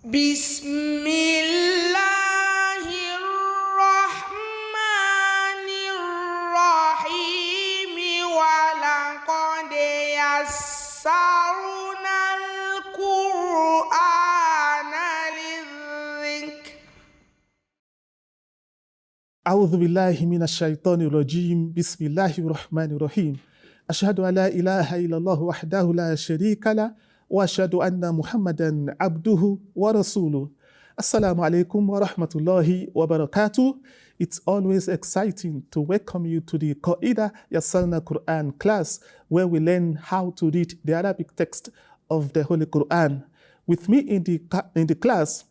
بسم الله الرحمن الرحيم ولقد يسرنا القرآن للذكر أعوذ بالله من الشيطان الرجيم بسم الله الرحمن الرحيم أشهد أن لا إله إلا الله وحده لا شريك له وأشهد أن محمدا عبده ورسوله. Assalamu alaikum wa rahmatullahi wa barakatuh. It's always exciting to welcome you to the Qaida Yassarnal Quran class, where we learn how to read the Arabic text of the Holy Quran. With me in the class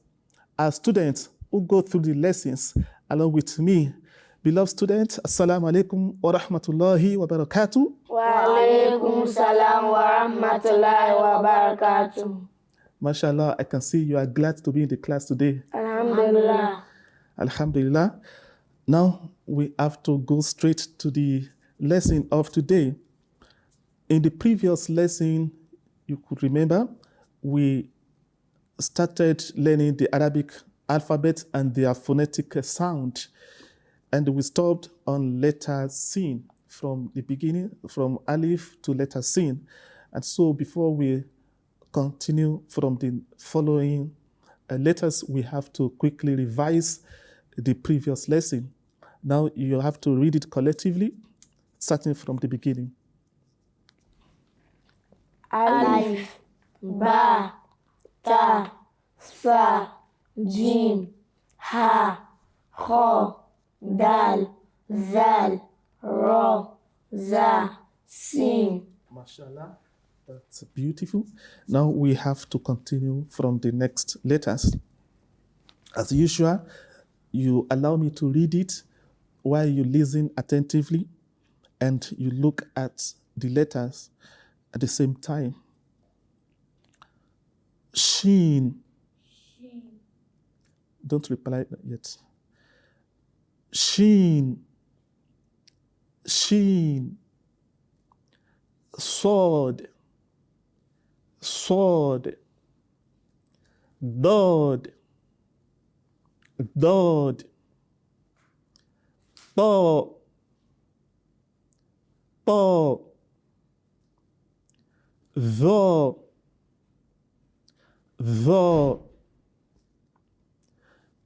are students who go through the lessons along with me. Beloved students, Assalamu alaikum wa rahmatullahi wa barakatuh. Wa alaikum salam wa rahmatullahi wa barakatuh. MashaAllah, I can see you are glad to be in the class today. Alhamdulillah. Alhamdulillah. Now we have to go straight to the lesson of today. In the previous lesson, you could remember, we started learning the Arabic alphabet and their phonetic sound. And we stopped on letter Sin from the beginning, from Alif to letter Sin. And so before we continue from the following letters, we have to quickly revise the previous lesson. Now you have to read it collectively, starting from the beginning. Alif, Ba, Ta, Sa, Jim, Ha, Kha, Dal, Zal, Ra, Za, Sin. MashaAllah, that's beautiful. Now we have to continue from the next letters. As usual, you allow me to read it while you listen attentively and you look at the letters at the same time. Sheen. Don't reply yet. Sheen. Sheen. Sword. Sword. Dod. Dod. Bo. Bo. Tho. Tho.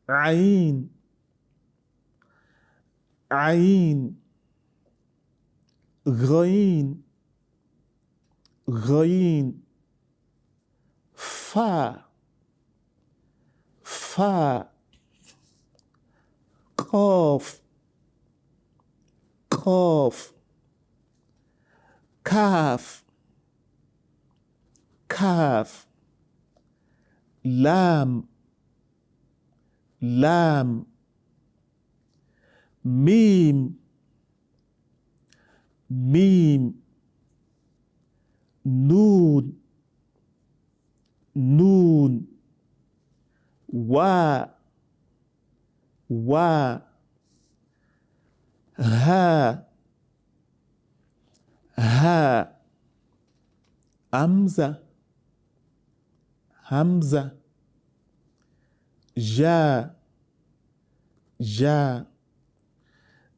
Ain. Ain. Ghain. Ghain. Fa. Fa. Qaf. Qaf. Kaf. Kaf. Lam. Lam. Mim. Mim. Noon. Noon. Wa. Wa. Ha. Ha. Hamza. Hamza. Ja. Ja.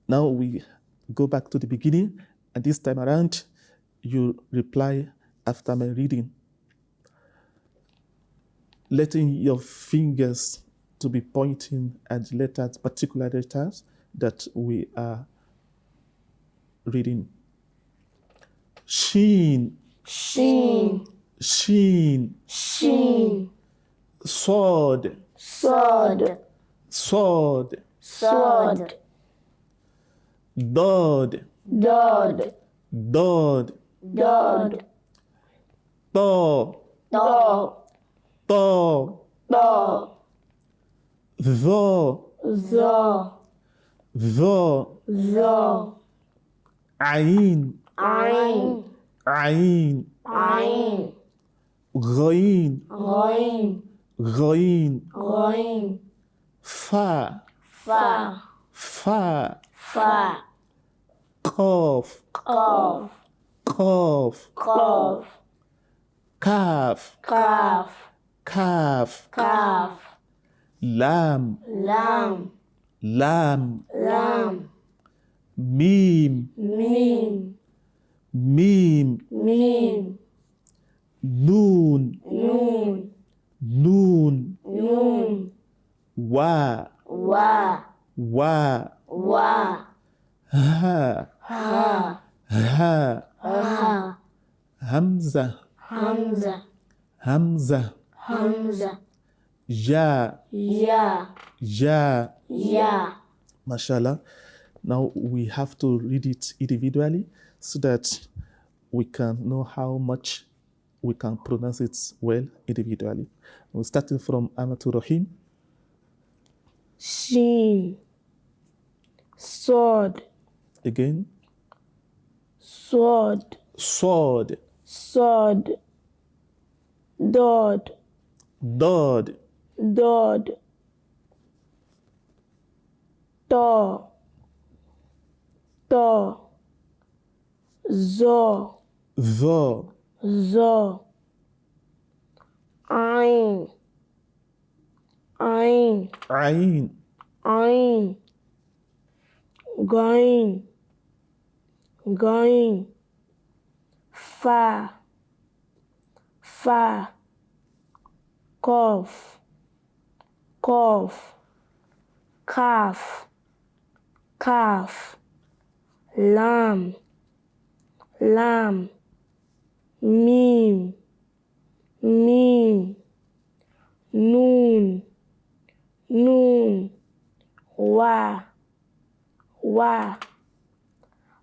Now we go back to the beginning, and this time around, you reply after my reading, letting your fingers to be pointing at letters, particular letters that we are reading. Sheen. Sheen. Sheen. Sheen. Sword. Sword. Sword. Sword. Dod. Dod. Dod. Dod. To. Do. To. Do. Tho. Zo. Tho. Zo. Ain. Ain. Ain. Ain. Ghain. Ghain. Ghain. Ghain. Fa. Fa. Fa. Fa. Qaf. Qaf. Qaf. Qaf. Kaf. Kaf. Kaf. Kaf. Lam. Lam. Lam. Lam. Mim. Mim. Mim. Mim. Noon. Noon. Noon. Noon. Wa. Wa. Wa. Wa. Ha. Ha. Ha. Ha. Hamza. Hamza. Hamza. Hamza. Ja. Ya. Ja. Ya. Mashallah. Now we have to read it individually so that we can know how much we can pronounce it well individually. We're starting from Amatul Rahim. Shin. Sword. Again. Sword. Sword. Sword. Dod. Dod. Dod. To. To. Zo. Tho. Zo. Ain. Ain. Ain. Ain. Going. Going. Fa. Fa. Cough. Cough. Calf. Calf. Lamb. Lamb. Meme. Meme. Noon. Noon. Wa. Wa.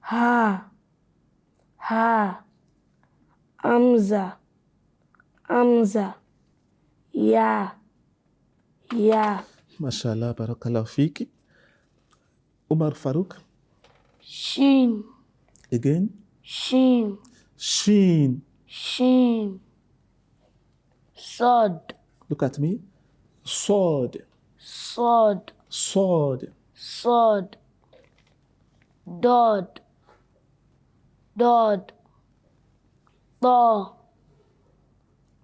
Ha. Ha. Amza. Amza. Ya. Ya. Mashallah, barakallah fiki. Umar Farouk. Shin. Again. Shin. Sheen. Shin. Sword. Look at me. Sword. Sword. Sword. Sword. Dod. Dod. To.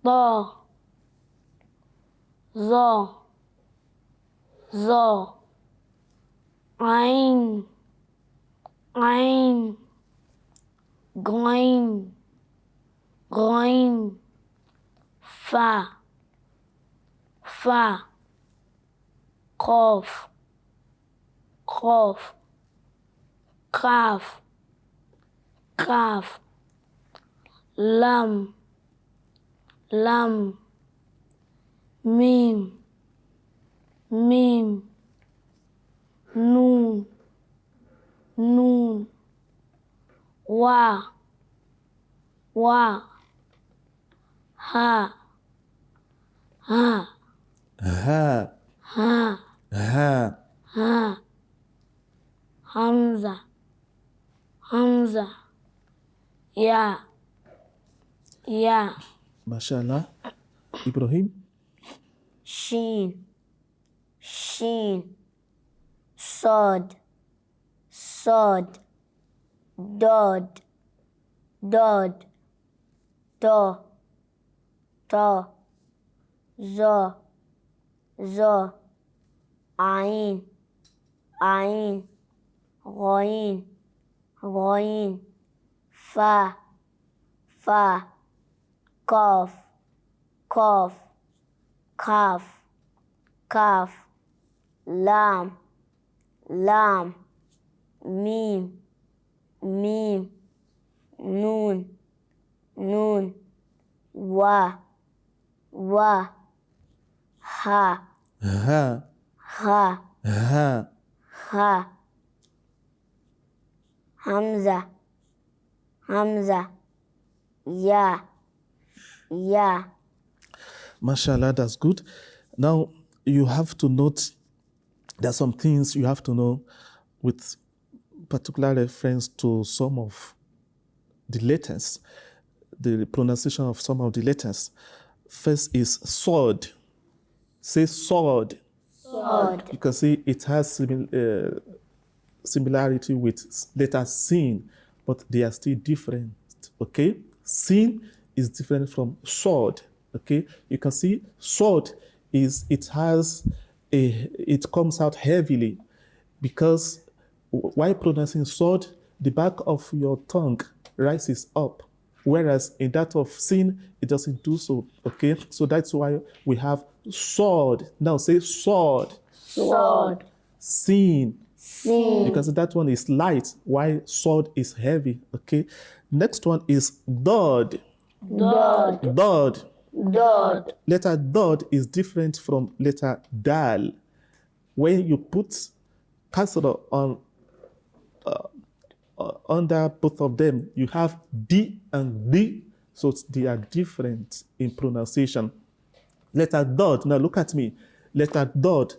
To. Zo. Zo. Ain. Ain. Going. Going. Fa. Fa. Cough. Cough. Calf. Calf. Lamb. Lamb. Meme. Meme. Noon. Noon. Wa. Wa. Ha. Ha. Ha. Ha. Ha. Ha. Hamza. Hamza. Ya. Ya. Mashallah. Ibrahim. Shin. Shin. Sword. Sword. Dod. Dod. To. To. Zo. Zo. Ain. Ain. Ghain. Ghain. Fa. Fa. Cough. Cough. Calf. Calf. Lamb. Lamb. Meme. Meme. Noon. Noon. Wa. Wa. Ha. Ha. Ha. Ha. Ha. Hamza. Hamza. Ya. Ya. Mashallah, that's good. Now, you have to note, there are some things you have to know with particular reference to some of the letters, the pronunciation of some of the letters. First is sword. Say sword. Sword. You can see it has similarity with letter sin, but they are still different, okay? Sin is different from sword. Okay, you can see sword it comes out heavily because while pronouncing sword, the back of your tongue rises up, whereas in that of sin, it doesn't do so. Okay, so that's why we have sword. Now say sword. Sword. Sin. Sin. Because that one is light, while sword is heavy. Okay, next one is dod. Dod. Dod. Dod. Letter dod is different from letter dal. When you put kasra on under both of them, you have d and d, so they are different in pronunciation. Letter dod. Now look at me. Letter dod.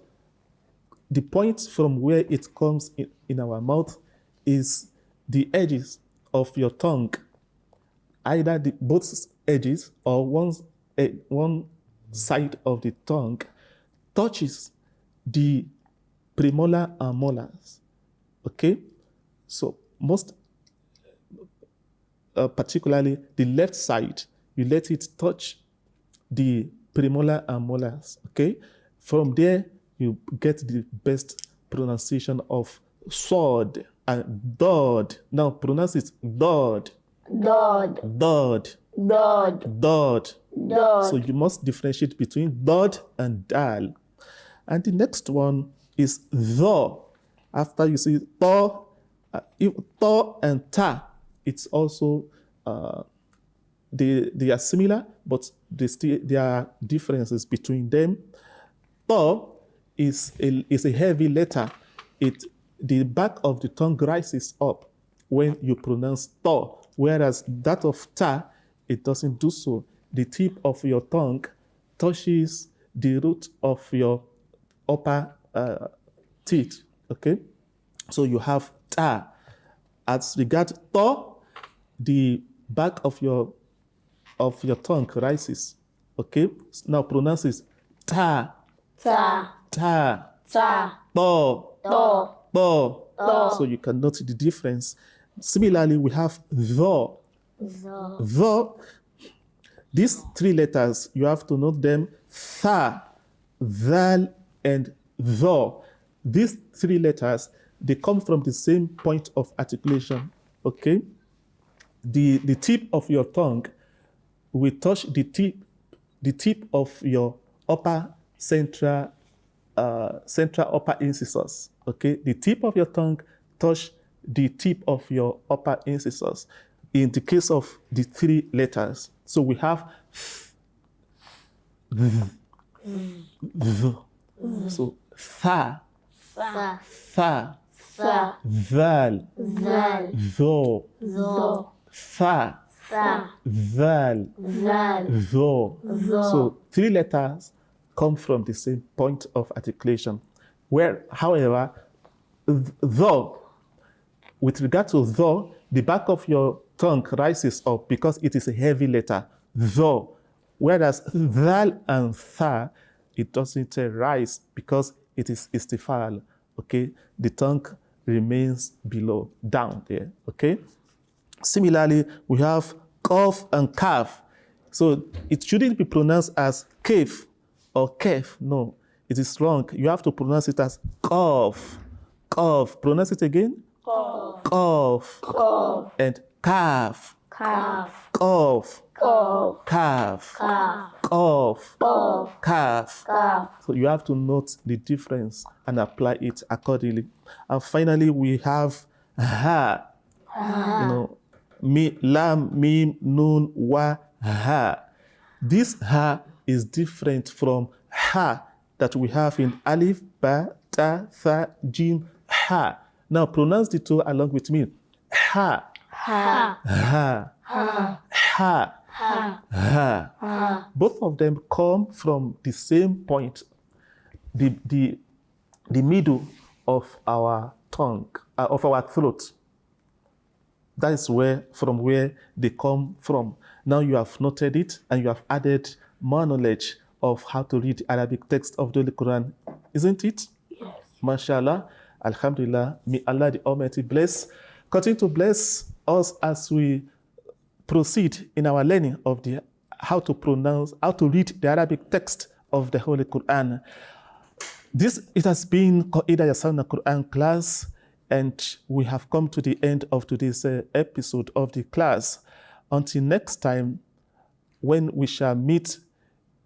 The point from where it comes in our mouth is the edges of your tongue, either both edges or one side of the tongue touches the premolar and molars. Okay, so most particularly the left side, you let it touch the premolar and molars. Okay, from there you get the best pronunciation of sword and dod. Now pronounce it dod. Dod. Dod. Dod. Dod. Dod. So you must differentiate between dod and dal. And the next one is tho. After you see tho, tho and ta, it's also they are similar, but there are differences between them. Tho is a heavy letter. The back of the tongue rises up when you pronounce tho, whereas that of ta, it doesn't do so. The tip of your tongue touches the root of your upper teeth. Okay, so you have ta. As regard tho, the back of your tongue rises. Okay, now pronounce it ta. Ta. Ta. Ta. Tho. Tho. Tho. Tho. So you can note the difference. Similarly, we have tho. Tho. Tho. These three letters, you have to note them: tha, thal, and tho. These three letters, they come from the same point of articulation. Okay, the tip of your tongue will touch the tip of your upper central upper incisors. Okay, the tip of your tongue touch the tip of your upper incisors. In the case of the three letters, so we have so tha, Tha. tha, Tha. val, Val. tho, Tho. tha, Tha. val, Val. tho. Tho. So three letters come from the same point of articulation. Where, however, tho, with regard to tho, the back of your tongue rises up because it is a heavy letter, tho. Whereas thal and tha, it doesn't rise because it is istifal. Okay, the tongue remains below, down there. Okay. Similarly, we have qaf and kaf. So it shouldn't be pronounced as kaf or kef. No, it is wrong. You have to pronounce it as qaf. Qaf. Pronounce it again. Qaf. Qaf. Qaf. And kaf. Kaf. Qaf. Qaf. Kaf. Kaf. Qaf. Qaf. Kaf. Kaf. So you have to note the difference and apply it accordingly. And finally, we have ha. You know, lam, mim, nun, wa, ha. This ha is different from ha that we have in alif, ba, ta, tha, jim, ha. Now pronounce the two along with me. Ha. Ha. Ha. Ha. Ha. Ha. Ha. Ha. Both of them come from the same point, the middle of our tongue, of our throat. That is from where they come from. Now you have noted it and you have added more knowledge of how to read Arabic text of the Holy Quran, isn't it? Yes. MashaAllah, Alhamdulillah, may Allah the Almighty continue to bless us as we proceed in our learning of the how to read the Arabic text of the Holy Quran. It has been Qaida Yassarnal Quran class, and we have come to the end of today's episode of the class. Until next time, when we shall meet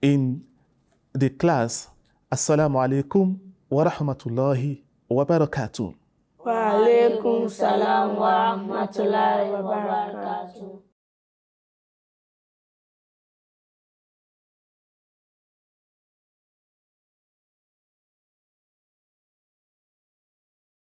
in the class, Assalamu alaikum wa rahmatullahi wa barakatuh. Wa alaikum salam wa rahmatullahi wa barakatuh.